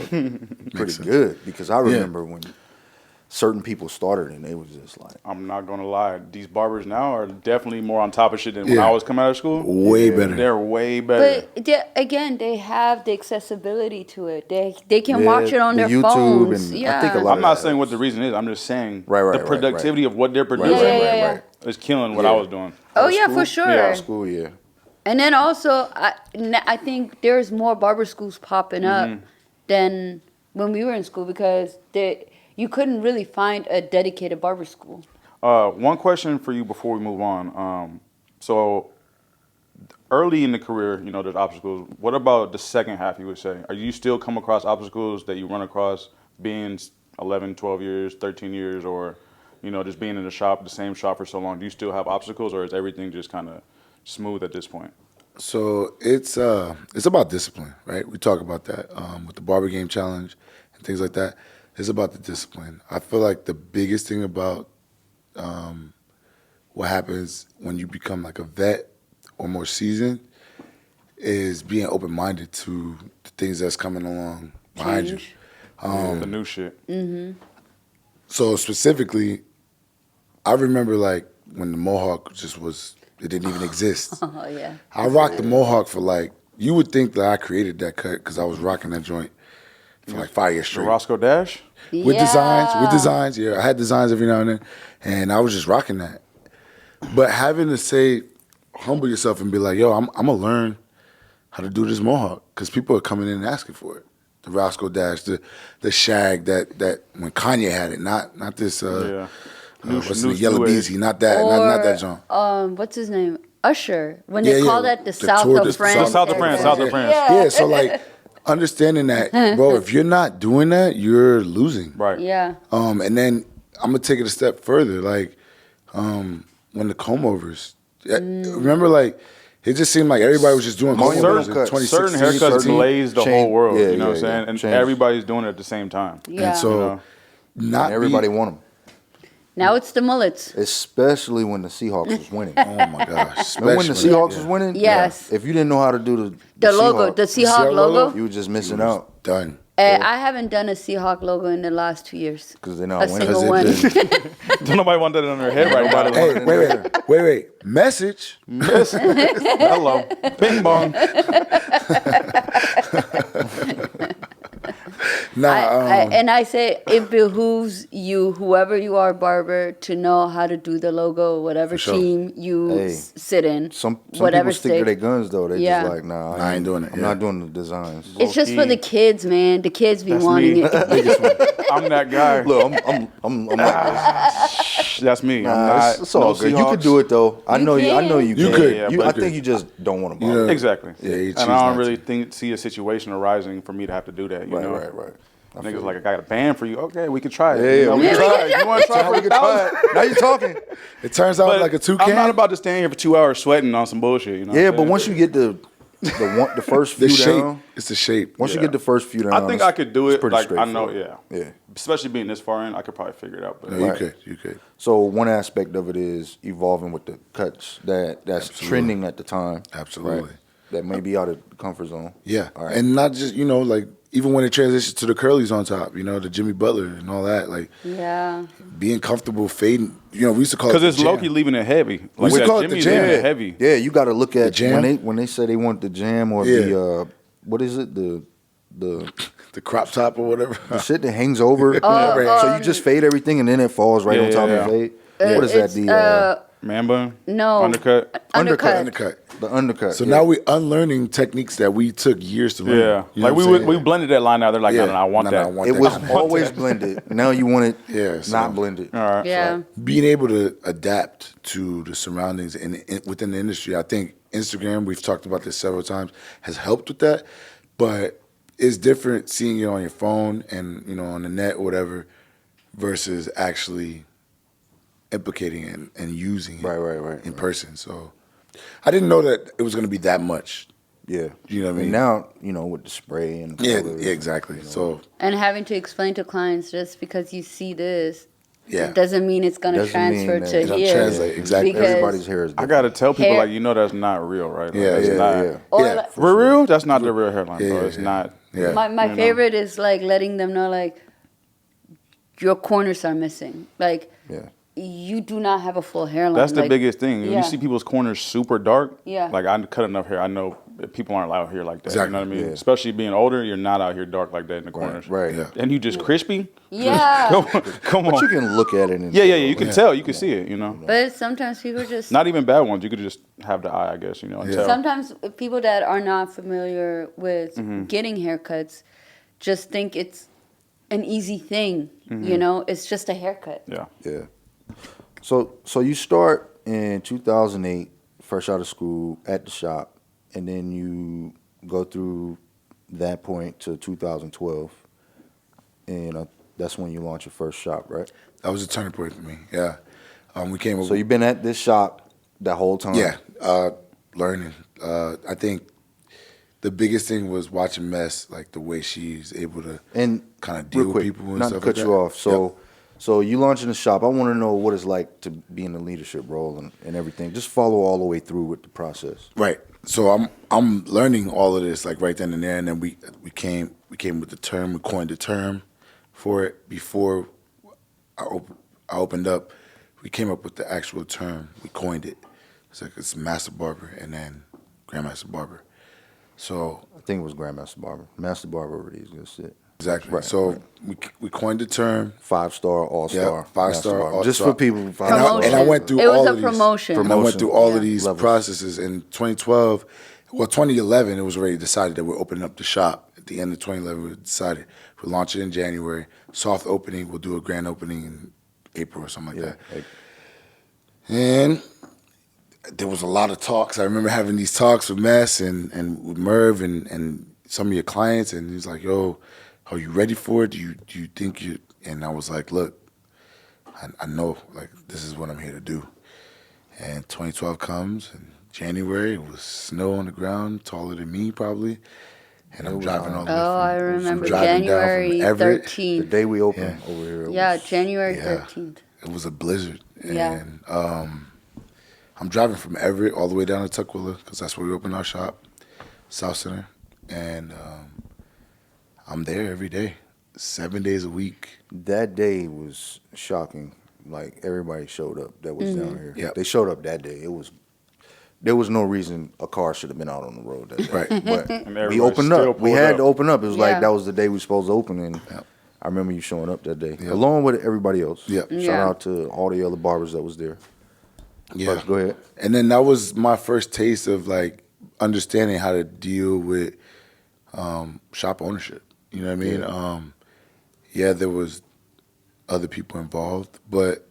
pretty good, because I remember when certain people started and they was just like, I'm not going to lie. These barbers now are definitely more on top of shit than when I was coming out of school. way better. They're way better. But again, they have the accessibility to it. They can watch Yeah, it on the their YouTube phones. and I Yeah. think a lot I'm of not that saying what is- the reason is. I'm just saying Right, the right, productivity of what they're Right, producing Yeah. is killing what I was doing. Oh Out of yeah, school? for sure. Yeah. Out of school, yeah. And then also, I think there's more barber schools popping up than when we were in school because you couldn't really find a dedicated barber school. One question for you before we move on. So early in the career, there's obstacles. What about the second half, you would say? Are you still come across obstacles that you run across being 11, 12 years, 13 years, or, just being in the same shop for so long, do you still have obstacles, or is everything just kind of smooth at this point? So it's about discipline, right? We talk about that with the Barber Game Challenge and things like that. It's about the discipline. I feel like the biggest thing about what happens when you become like a vet or more seasoned is being open-minded to the things that's coming along behind you. The new shit. So specifically, I remember like when the Mohawk it didn't even exist. Oh, yeah. I rocked the Mohawk for like, you would think that I created that cut because I was rocking that joint for like 5 years The straight. Roscoe Dash? With designs, yeah. I had designs every now and then, and I was just rocking that. But having to say, humble yourself and be like, yo, I'm going to learn how to do this Mohawk because people are coming in and asking for it. The Roscoe Dash, the shag that when Kanye had it, not this, what's the Yellow Beezy, not that John. What's his name? Usher. When they call that the South of France. South of France. Yeah, so like understanding that, bro, if you're not doing that, you're losing. Right. Yeah. And then I'm going to take it a step further. Like when the comb-overs, remember like, it just seemed like everybody was just doing comb-overs in 2016. Certain haircuts blazed the whole world, you know what I'm saying? And Changed. everybody's doing it at the same time. Yeah. And so And everybody want them. Now it's the mullets. Especially when the Seahawks was winning. Oh my gosh. Remember when the Seahawks was winning? Yes. If you didn't know how to do The logo, the Seahawk logo. you were just missing out. Done. I haven't done a Seahawk logo in the last 2 years. Because they're not A winning. single one. Don't nobody want that on their head right now. Hey, wait. Message. Hello. Bing bong. And I say it behooves you, whoever you are, Barber, to know how to do the logo, whatever sure. team you sit in. Some whatever people stick to their guns, though. They just like, nah, I ain't doing it. I'm not doing the designs. It's just for the kids, man. The kids be wanting me. it. I'm that guy. Look, I'm like this. That's me. It's all good. You could do it, though. I know you You can. could. Yeah, I think you just don't want to bother. Exactly. Yeah, you and choose I don't not really see a situation arising for me to have to do that. You know? Right. Niggas like, I got a band for you. Okay, we can try it. Yeah, we can try it. You want to try for We can try it. Now you're talking. It turns out But like a toucan. I'm not about to stand here for 2 hours sweating on some bullshit. You know? Yeah, but once you get the first few the shape. down, It's the shape. once you get the first few down, I think I could do it. pretty Like I know, straightforward. Yeah. Especially being this far in, I could probably figure it out. But No, you could. So one aspect of it is evolving with the cuts that's trending at the time. Absolutely. Right? That may be out of the comfort zone. Yeah. All right. And not just, like even when it transitions to the curlies on top, the Jimmy Butler and all that, like Yeah. being comfortable fading. We used to call it because the it's jam. low-key leaving it heavy. We used to that call it the Jimmy's jam. leaving it heavy. Yeah, you got to look at jam? when they say they want the jam or Yeah. the what is it the The crop top or whatever. shit that hangs over. Oh, so you just fade everything and then it falls right on top of the fade. What is that? It's, The Man bun? No. Undercut? Undercut. the undercut. So now we unlearning techniques that we took years to learn. Yeah. You know Like what I'm saying? we blended that line out. They're like, no, I want that. I want it that. was always blended. Now you want it Yeah, so- not blended. All right. Yeah. Being able to adapt to the surroundings within the industry, I think Instagram, we've talked about this several times, has helped with that. But it's different seeing it on your phone and on the net or whatever versus actually implicating it and using it Right. in person. So I didn't know that it was going to be that much. Yeah. You know what I mean? And now, with the spray and the Yeah, colors, exactly. So And having to explain to clients just because you see this, yeah, it doesn't mean it's going to Doesn't mean transfer that to it's gonna here. translate, exactly. Because everybody's hair is I different. got to tell people, Hair- that's not real, right? Like, Yeah, that's yeah, not, yeah. Or yeah. like- For real? That's not the real hairline, bro. Yeah, It's yeah. not. Yeah. My favorite is like letting them know like your corners are missing. Like Yeah. you do not have a full hairline. That's the like, biggest thing. When yeah. you see people's corners super dark, Yeah. like I cut enough hair, I know people aren't out here like that. Exactly. You know what I mean? Yeah. Especially being older, you're not out here dark like that in the corners. Right. Yeah. And you just crispy? Yeah. Come But you on. can look at it and Yeah. You can tell. You can see it, But sometimes people just Not even bad ones. You could just have the eye, I guess, and Yeah. tell. sometimes people that are not familiar with Mm-hmm. getting haircuts just think it's an easy thing. It's just a haircut. Yeah. Yeah. So you start in 2008, fresh out of school at the shop, and then you go through that point to 2012, and That's when you launched your first shop, right? That was a turning point for me. Yeah, we came up. So you've been at this shop that whole time. Yeah, learning. I think the biggest thing was watching Mess, like the way she's able to And kind of deal real with quick, people and not stuff to cut like you that. off. So you launching the shop. I want to know what it's like to be in a leadership role and everything. Just follow all the way through with the process. Right. So I'm learning all of this like right then and there, and then we came with the term, we coined the term for it before I opened up. We came up with the actual term. We coined it. It's Master Barber and then Grandmaster Barber. So I think it was Grandmaster Barber. Master Barber already existed. exactly. Right, So right. we coined the term. 5-star, all-star, Yeah, 5-star, Master Barber. all-star. Just for people. And I went through It was all a of these. promotion. And I went through all of Yeah. these Levels. processes in 2012. Well, 2011, it was already decided that we're opening up the shop. At the end of 2011, we decided we'll launch it in January. Soft opening, we'll do a grand opening in April or something like that. And there was a lot of talks. I remember having these talks with Mess and with Merv and some of your clients, and he's like, "Yo, are you ready for it? Do you think you?" And I was like, "Look, I know, like, this is what I'm here to do." And 2012 comes, and January, it was snow on the ground, taller than me probably, and I'm driving all the way from, I remember driving down from January Everett. The 13th. day we opened over here. Yeah, was, January Yeah. 13th. It was a blizzard, Yeah. and I'm driving from Everett all the way down to Tukwila because that's where we opened our shop, South Center, and I'm there every day, 7 days a week. That day was shocking. Like, everybody showed up that was down here. Yep. They showed up that day. There was no reason a car should have been out on the road that day. Right. But everybody we opened still up. We pulled had up. to open up. It was Yeah. like that was the day we were supposed to open, and Yep. I remember you showing up that day, Yep. along with everybody else. Yep. Shout Yeah. out to all the other barbers that was there. Yeah. But go ahead. And then that was my first taste of like understanding how to deal with shop ownership. You know what I mean? Yeah. There was other people involved, but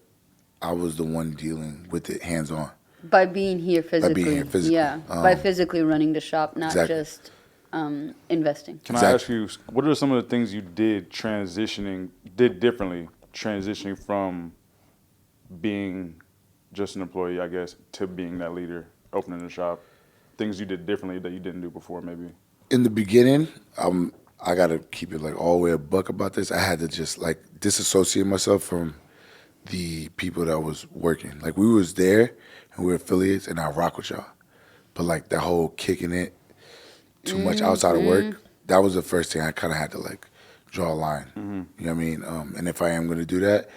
I was the one dealing with it hands on. By being here physically. here physically. Yeah, by physically running the shop, not Exactly. just investing. Can I ask you, what are some of the things you did differently, transitioning from being just an employee, I guess, to being that leader, opening the shop? Things you did differently that you didn't do before, maybe? In the beginning, I gotta keep it like all the way a buck about this. I had to just like disassociate myself from the people that was working. Like we was there and we were affiliates and I rock with y'all. But like that whole kicking it too much outside of work, that was the first thing I kind of had to like draw a line. You know what I mean? And if I am gonna do that,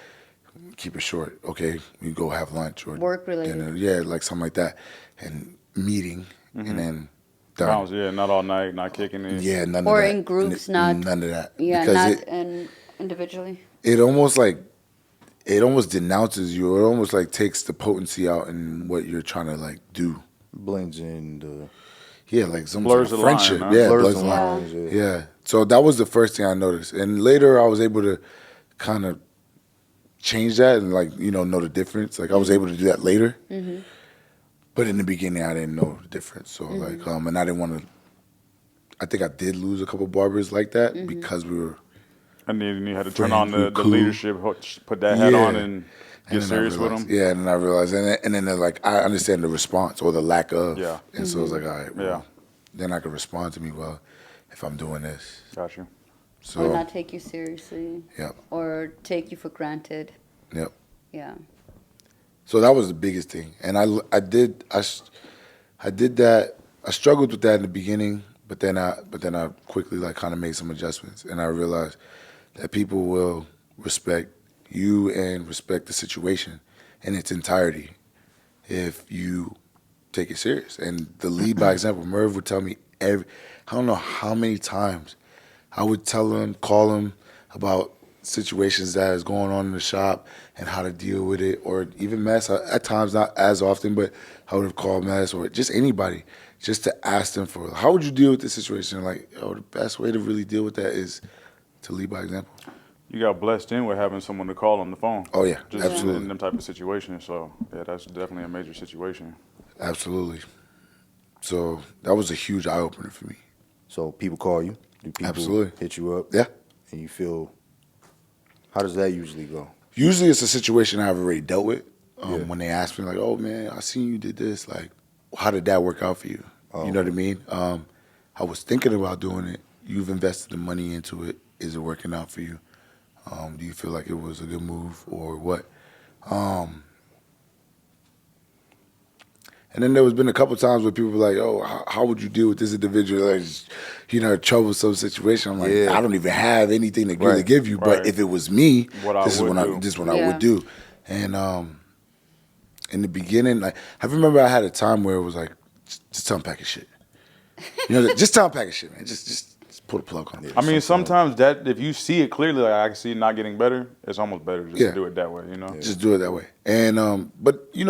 keep it short. Okay, we go have lunch or Work related. dinner. Yeah, like something like that. And meeting and then done. Bounce, yeah, not all night, not kicking it. Yeah, none Or of that. in groups, not- none of that. Yeah, because not individually. it almost denounces you. It almost like takes the potency out in what you're trying to like do. Blends in Like some Blurs sort of the line, friendship. huh? Yeah, blurs blurs the the line. lines. Yeah. So that was the first thing I noticed, and later I was able to kind of change that and like know the difference. Like I was able to do that later. But in the beginning, I didn't know the difference. So like, and I didn't want to. I think I did lose a couple barbers like that because we were. And then you had to turn Friends, on the cool. leadership, put that hat on and And get then I serious with realized- them. Yeah, and then I realized, and then like I understand the response or the lack of. Yeah. And so it's like, all right, well, Yeah. then I can respond to me well if I'm doing this. Got you. So Or not take you seriously. Yep. Or take you for granted. Yep. Yeah. So that was the biggest thing, and I did that. I struggled with that in the beginning, but then I quickly like kind of made some adjustments, and I realized that people will respect you and respect the situation in its entirety if you take it serious. And the lead by example, Merv would tell me I don't know how many times I would tell him, call him about situations that is going on in the shop and how to deal with it, or even Mess, at times not as often, but I would have called Mess or just anybody just to ask them for, how would you deal with this situation? Like, the best way to really deal with that is to lead by example. You got blessed in with having someone to call on the phone. Oh, yeah, Just absolutely. in them type of situations. So, yeah, that's definitely a major situation. Absolutely. So that was a huge eye-opener for me. So people call you. Do people Absolutely. hit you up? Yeah. And you feel How does that usually go? Usually it's a situation I've already dealt with. When they ask me like, "Oh man, I seen you did this. Like, how did that work out for you?" You know what I mean? I was thinking about doing it. You've invested the money into it. Is it working out for you? Do you feel like it was a good move or what? And then there was been a couple times where people were like, "Oh, how would you deal with this individual? Like, troublesome situation." I'm like, I don't even have anything to really give you. But if it was me, this is what I would do. And in the beginning, like I remember I had a time where it was like, just tell him pack his shit. Just tell him pack his shit, man. Just pull the plug on it. I mean, sometimes that if you see it clearly, like I can see it not getting better, it's almost better just to do it that way. Just do it that way. And but you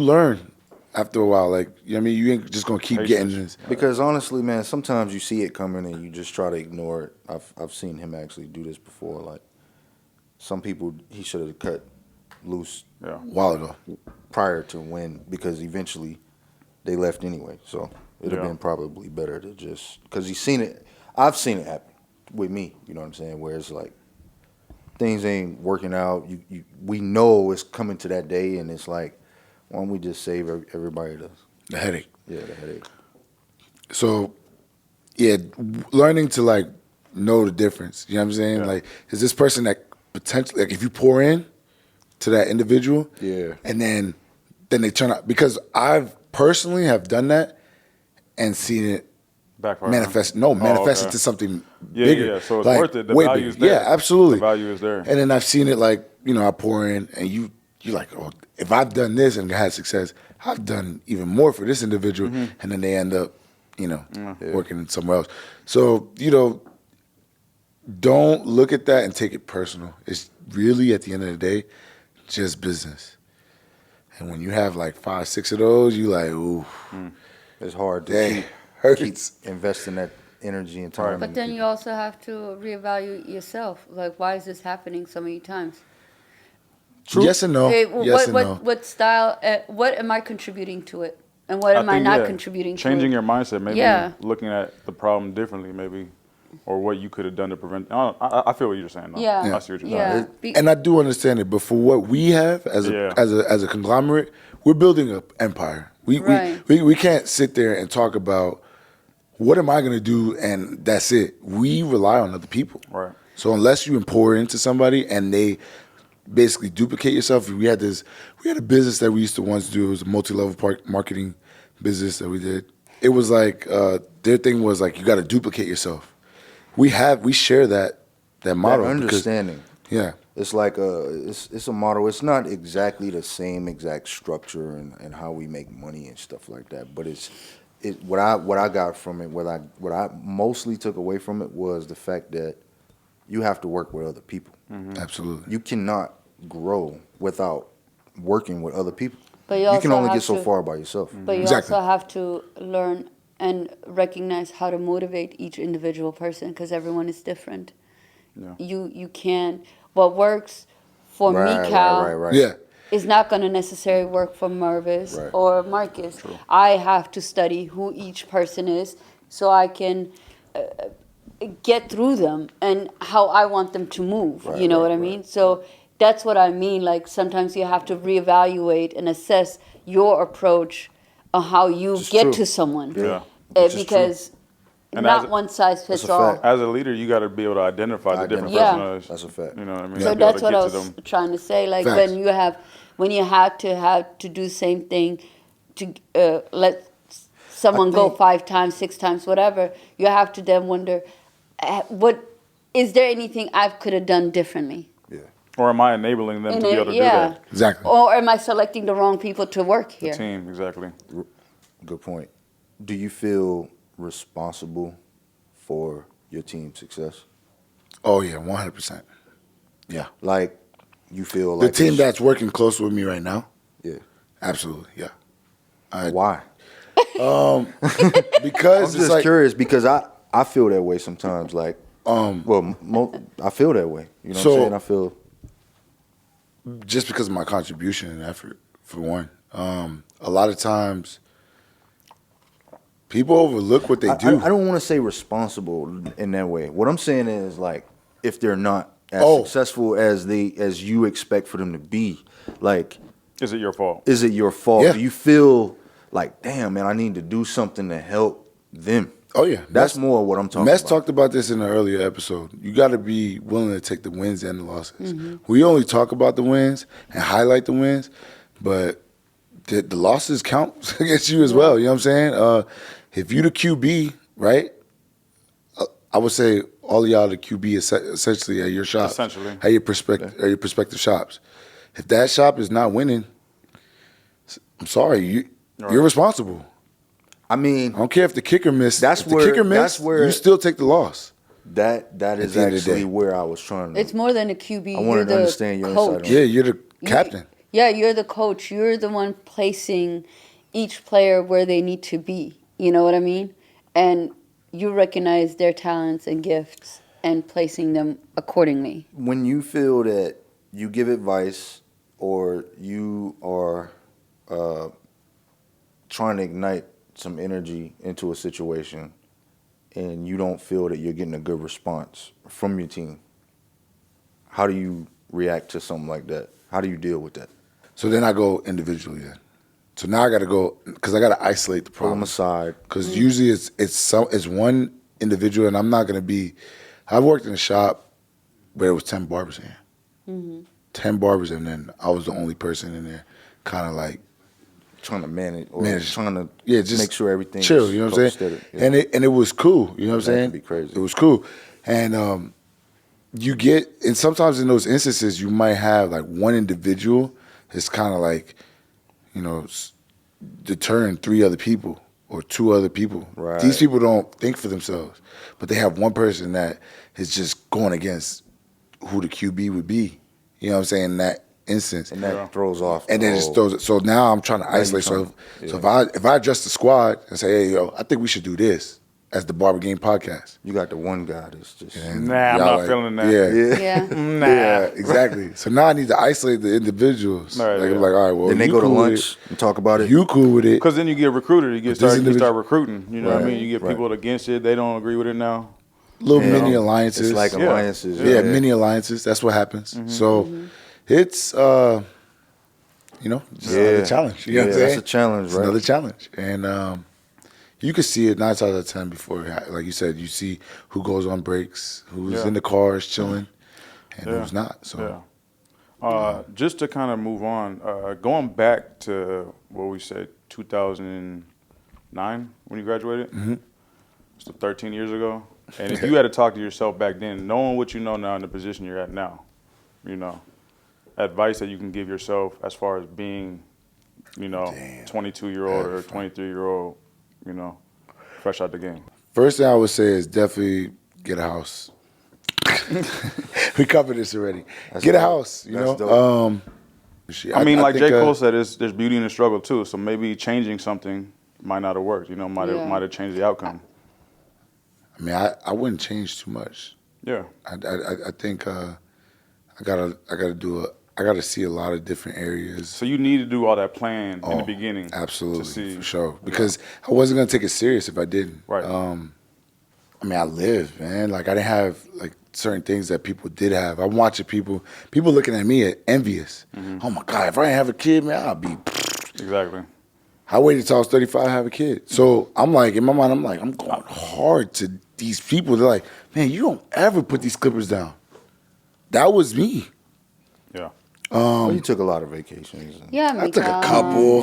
learn. After a while, like, you ain't just gonna keep getting this. Because honestly, man, sometimes you see it coming and you just try to ignore it. I've seen him actually do this before. Like, some people he should have cut loose a while ago, prior to when, because eventually they left anyway. So it'd have been probably better to just, because he's seen it. I've seen it happen with me. You know what I'm saying? Where it's like things ain't working out. We know it's coming to that day, and it's like, why don't we just save everybody the headache? Yeah, the headache. So, learning to like know the difference. You know what I'm saying? Like, is this person that potentially, like, if you pour in to that individual, and then they turn out, because I've personally have done that and seen it manifest. Manifest it to something bigger. Yeah. So it's like, worth it. The value is there. Yeah, absolutely. The value is there. And then I've seen it like, I pour in, and you're like, oh, if I've done this and had success, I've done even more for this individual, and then they end up, working somewhere else. So, don't look at that and take it personal. It's really, at the end of the day, just business. And when you have like 5, 6 of those, you like, ooh. It's hard to keep investing that energy and time. But then you also have to reevaluate yourself. Like, why is this happening so many times? True. Yes and no. What style? What am I contributing to it, and what am I not contributing to it? Changing your mindset, maybe looking at the problem differently, maybe, or what you could have done to prevent. I feel what you're saying. Though. I see what you're saying. And I do understand it, but for what we have as a conglomerate, we're building an empire. We can't sit there and talk about what am I going to do and that's it. We rely on other people. Right. So unless you pour into somebody and they basically duplicate yourself. We had a business that we used to once do. It was a multi-level marketing business that we did. It was like their thing was like, you got to duplicate yourself. We share that model. That understanding. Yeah, it's like it's a model. It's not exactly the same exact structure and how we make money and stuff like that. But what I got from it, what I mostly took away from it was the fact that you have to work with other people. Mm-hmm. Absolutely. You cannot grow without working with other people. But you can only get so far by yourself. But you also have to learn and recognize how to motivate each individual person, because everyone is different. Yeah. You can't. What works for MeekChops is not going to necessarily work for Mervis or Marcus. True. I have to study who each person is so I can get through them and how I want them to move. You know what I mean? So that's what I mean. Like, sometimes you have to reevaluate and assess your approach on how you get to someone. Yeah. Because not one size fits all. As a leader, you got to be able to identify the different personalities. That's a fact. You know what I mean? So that's what I was trying to say. Like, when you have to do the same thing to let someone go 5 times, 6 times, whatever, you have to then wonder, what is there anything I could have done differently? Yeah. Or am I enabling them to be able to do that? Exactly. Or am I selecting the wrong people to work here? The team, exactly. Good point. Do you feel responsible for your team's success? Oh yeah, 100%. Yeah. Like, you feel like the team that's working close with me right now? Yeah. Absolutely, yeah. Why? Because I'm just curious, because I feel that way sometimes. Like, I feel that way. You know what I'm saying? I feel just because of my contribution and effort, for one. A lot of times, people overlook what they do. I don't want to say responsible in that way. What I'm saying is, like, if they're not as successful as you expect for them to be? Like, is it your fault? Is it your fault? Yeah. Do you feel like, damn, man, I need to do something to help them? Oh yeah, that's more what I'm talking Mess about. talked about this in an earlier episode. You got to be willing to take the wins and the losses. We only talk about the wins and highlight the wins, but the losses count against you as well. You know what I'm saying? If you the QB, right? I would say all of y'all the QB essentially at your shop, Essentially, at your prospective shops. If that shop is not winning, I'm sorry, you're responsible. I mean, I don't care if the kicker missed. If the kicker missed, you still take the loss. That is actually where I was trying to. It's more than a QB. I wanted to understand your coach. insight. Yeah, you're the captain. You're the coach. You're the one placing each player where they need to be. You know what I mean? And you recognize their talents and gifts and placing them accordingly. When you feel that you give advice or you are trying to ignite some energy into a situation and you don't feel that you're getting a good response from your team, how do you react to something like that? How do you deal with that? So then I go individually then. So now I got to go, because I got to isolate the problem. Pull them aside. Because usually it's one individual, and I'm not going to be, I've worked in a shop where it was 10 barbers in here. 10 barbers, and then I was the only person in there kind of like, trying to manage, trying to just make sure everything's chill, you know what I'm saying? Yeah. And it was cool, you know what I'm saying? That'd be crazy. It was cool. And you get, and sometimes in those instances, you might have like one individual that's kind of like, you know, deterring 3 other people or 2 other people. Right. These people don't think for themselves, but they have one person that is just going against who the QB would be. You know what I'm saying? In that instance, and that throws off. And then it just throws it. So now I'm trying to isolate. So if I address the squad and say, hey, yo, I think we should do this as the Barber Game podcast. You got the one guy that's just And nah, I'm not feeling that. Yeah. Nah. Yeah, exactly. So now I need to isolate the individuals. Right, like, yeah. I'm like, all right, well, then they you go to cool with lunch and talk about it. You cool with it? Because then you get recruited. You start recruiting. You know what I mean? You get Right. people against it. They don't agree with it now. Little mini alliances. It's like Yeah. alliances. Yeah, mini alliances. That's what happens. So it's you know, just another challenge. You know what I'm saying? That's a challenge, It's right? another challenge. And you can see it 9 times out of 10 before, like you said, you see who goes on breaks, who's in the cars chilling, and who's not. So Just to kind of move on, going back to what we said, 2009 when you graduated, so 13 years ago. And if you had to talk to yourself back then, knowing what you know now in the position you're at now, you know, advice that you can give yourself as far as being, you know, 22-year-old or 23-year-old, you know, fresh out the game. First thing I would say is definitely get a house. We covered this already. Get a house, you know. I mean, like think, J. Cole said, there's beauty in the struggle too. So maybe changing something might not have worked. You know, might have changed the outcome. I mean, I wouldn't change too much. Yeah. I think I gotta see a lot of different areas. So you need to do all that plan in the beginning. Absolutely, to see, for sure. Because I wasn't gonna take it serious if I didn't. Right. I mean, I lived, man. Like I didn't have like certain things that people did have. I'm watching people looking at me envious. Oh my God, if I didn't have a kid, man, I'd be. Exactly. I waited till I was 35 to have a kid. So I'm like, in my mind, I'm going hard to these people. They're like, man, you don't ever put these clippers down. That was me. Yeah. Well, you took a lot of vacations. Yeah, I took a couple.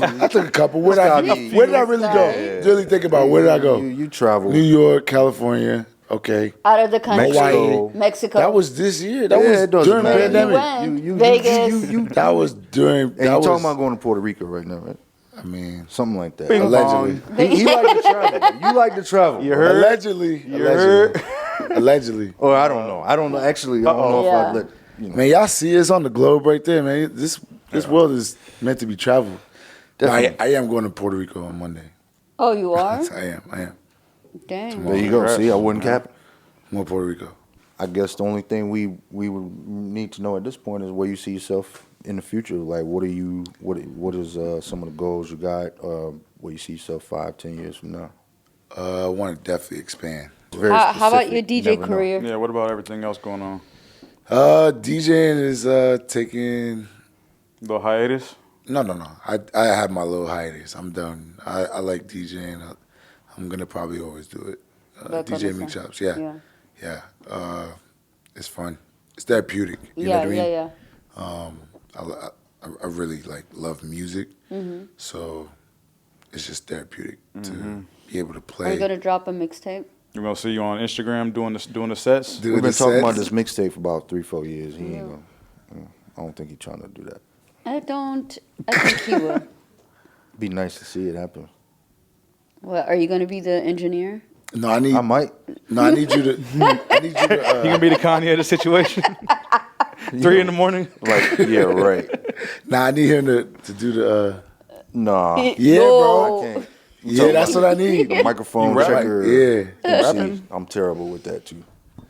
Where did I really go? Really think about where did I go? You traveled. New York, California. Okay. Out of the country. Mexico. Mexico. That was this year. That Yeah, was it doesn't during the matter. pandemic. You went. Vegas. That was during. And you're talking about going to Puerto Rico right now, right? I mean, Something like that. allegedly. He like to travel. You like to travel. You heard? Allegedly. You heard? Allegedly. Or I don't know. Actually, I don't know if I'd let you know. Man, y'all see us on the globe right there, man. This world is meant to be traveled. I am going to Puerto Rico on Monday. Oh, you are? I am. Dang. There you go. See, I wouldn't cap it. I'm going to Puerto Rico. I guess the only thing we would need to know at this point is where you see yourself in the future. Like, what is some of the goals you got? Where you see yourself 5-10 years from now? I want to definitely expand. It's very How about your specific. You DJ never know. career? Yeah. What about everything else going on? DJing is taking The hiatus. No. I have my little hiatus. I'm done. I like DJing. I'm gonna probably always do it. DJ MeekChops. Yeah. It's fun. It's therapeutic. You know what I mean? I really love music, so it's just therapeutic to be able to play. Are you gonna drop a mixtape? We're gonna see you on Instagram doing the sets. We've been talking about this mixtape for about 3-4 years. He ain't gonna. I don't think he's trying to do that. I think he will. Be nice to see it happen. What, are you gonna be the engineer? No, I might. No, I need you to. You gonna be the Kanye of the situation? 3 in the morning. Yeah, right. Nah, I need him to do the. Nah. Yeah, bro. I can't. Yeah, that's what I need. The microphone You rap? checker. Yeah. I'm terrible with that too.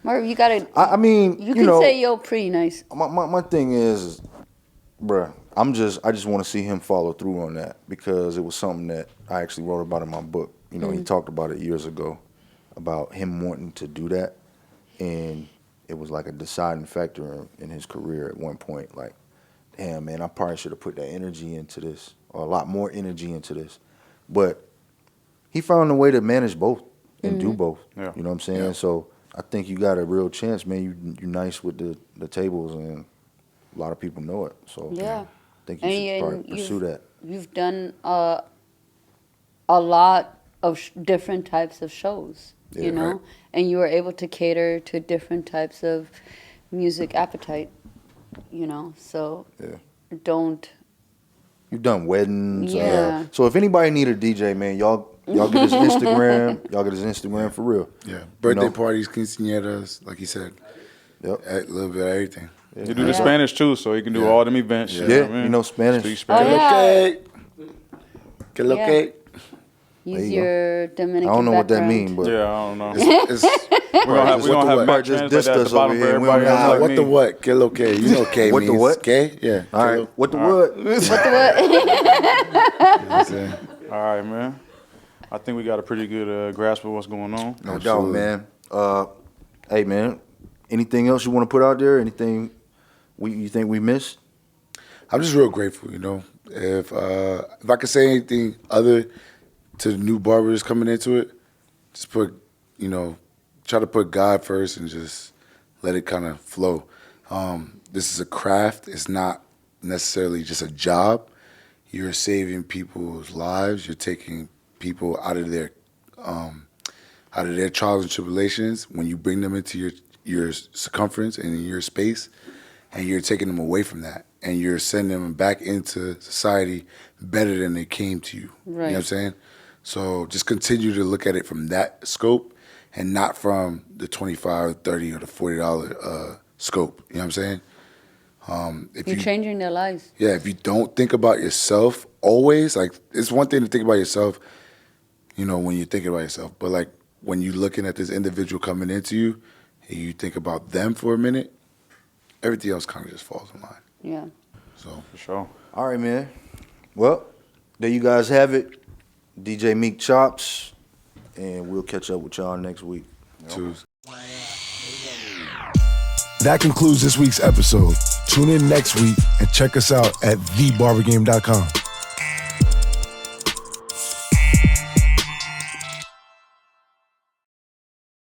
Marv, you gotta. I mean, you can say yo pretty nice. My thing is, bruh, I just want to see him follow through on that because it was something that I actually wrote about in my book. You know, he talked about it years ago about him wanting to do that, and it was like a deciding factor in his career at one point. Like, damn, man, I probably should have put that energy into this, or a lot more energy into this. But he found a way to manage both and do both. Yeah. You know what I'm saying? Yeah. So I think you got a real chance, man. You're nice with the tables, and a lot of people know it. So Yeah. I think you should probably pursue that. You've done a lot of different types of shows, you know, right. and you were able to cater to different types of music appetite, you know. So don't. You've done weddings. Yeah. So if anybody need a DJ, man, y'all get his Instagram. Y'all get his Instagram for real. Yeah. Birthday parties, quinceañeras, like he said. Yep. A little bit of everything. You do the Spanish too, so he can do all them events. Yeah, You know what I mean? you know Spanish. Speak Spanish. Que lo Yeah. que? Use your Dominican I don't know what that background. means, but Yeah, I don't know. It's, We're gonna have Matt Just translate dissed that at us the bottom over for here. everybody Nah, else like what me. the what? Que lo que? You know K What the means. what? K? Yeah. all right. What the what? You know what I'm saying? All right, man. I think we got a pretty good grasp of what's going on. No doubt, man. Hey, man. Anything else you want to put out there? Anything you think we missed? I'm just real grateful, you know. If I could say anything other to the new barbers coming into it, just try to put God first and just let it kind of flow. This is a craft. It's not necessarily just a job. You're saving people's lives. You're taking people out of their trials and tribulations when you bring them into your circumference and in your space, and you're taking them away from that, and you're sending them back into society better than they came to you. Right. You know what I'm saying? So just continue to look at it from that scope and not from the $25, $30, or the $40 scope. You know what I'm saying? You're changing their lives. Yeah, if you don't think about yourself always, like, it's one thing to think about yourself, you know, when you're thinking about yourself, but like when you're looking at this individual coming into you and you think about them for a minute, everything else kind of just falls in line. Yeah. So For sure. All right, man. Well, there you guys have it. DJ MeekChops, and we'll catch up with y'all next week. Tuesday. That concludes this week's episode. Tune in next week and check us out at thebarbergame.com.